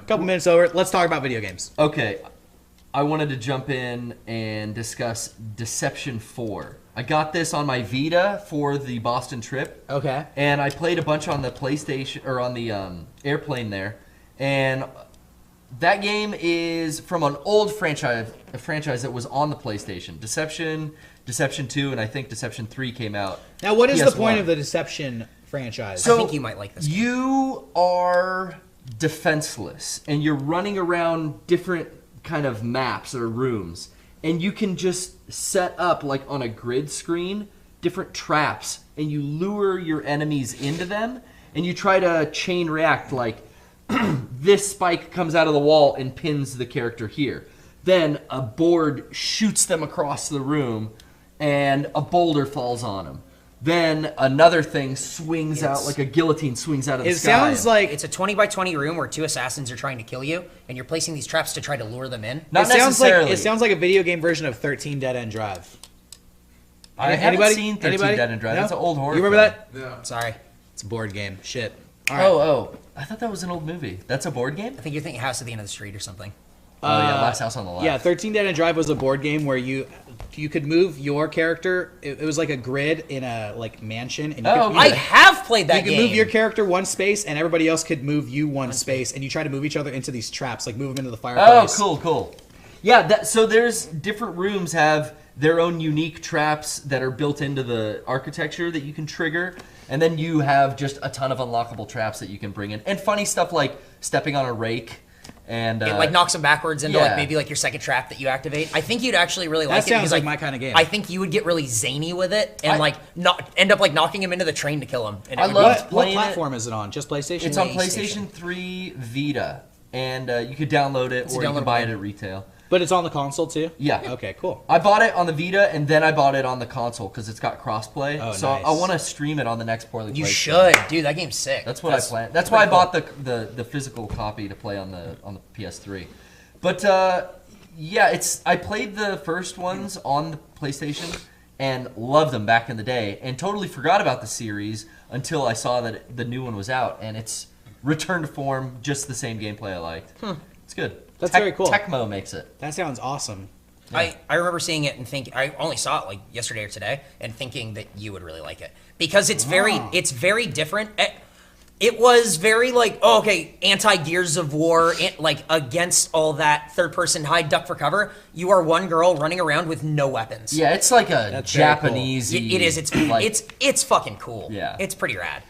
Couple minutes over. Let's talk about video games. Okay. I wanted to jump in and discuss Deception 4. I got this on my Vita for the Boston trip. Okay. And I played a bunch on the PlayStation, or on the airplane there. And that game is from an old franchise, a franchise that was on the PlayStation. Deception 2, and I think Deception 3 came out. Now, what is PS1. the point of the Deception franchise? So I think you might like this game. You are defenseless, and you're running around different kind of maps or rooms, and you can just set up, like on a grid screen, different traps, and you lure your enemies into them, and you try to chain react, like this spike comes out of the wall and pins the character here. Then a board shoots them across the room, and a boulder falls on them. Then another thing swings out, like a guillaguillotine swings out of the sky. It sounds like It's a 20 by 20 room where 2 assassins are trying to kill you, and you're placing these traps to try to lure them in. Not necessarily. It sounds like a video game version of 13 Dead End Drive. I haven't seen 13 Dead End Drive. No? That's an old horror You remember film. that? Yeah. Sorry. It's a board game. Shit. All right. Oh, I thought that was an old movie. That's a board game? I think you're thinking House at the End of the Street or something. Oh, yeah, Last House on the Left. Yeah, 13 Dead End Drive was a board game where you could move your character. It was like a grid in a like mansion, and I have played that you game. could move your character one space, and everybody else could move you one space, and you try to move each other into these traps, like move them into the fireplace. Oh, cool. Yeah, so there's different rooms have their own unique traps that are built into the architecture that you can trigger, and then you have just a ton of unlockable traps that you can bring in. And funny stuff like stepping on a rake. And It like knocks them backwards into yeah. like maybe like your second trap that you activate. I think you'd actually really like it. That sounds because, like my kind of game. I think you would get really zany with it and end up like knocking him into the train to kill him. And it I would be- love- What playing platform is it on? Just PlayStation? It's on PlayStation. PlayStation 3 Vita, and you could download it or you can downloadable buy it game. at retail. But it's on the console too? Yeah. Okay, cool. I bought it on the Vita, and then I bought it on the console because it's got crossplay. Oh, so nice. I want to stream it on the next poorly You played should, dude. That game's sick. That's what I plan. That's why I bought the physical copy to play on the PS3. But yeah, I played the first ones on the PlayStation and loved them back in the day, and totally forgot about the series until I saw that the new one was out, and it's returned to form, just the same gameplay I liked. It's good. That's very cool. Tecmo makes it. That sounds awesome. I remember seeing it and thinking I only saw it like yesterday or today and thinking that you would really like it because it's very different. It was very like anti Gears of War, like against all that third person hide duck for cover. You are one girl running around with no weapons. Yeah, it's like a That's very cool. Japanese. It is. It's fucking cool. Yeah. It's pretty rad.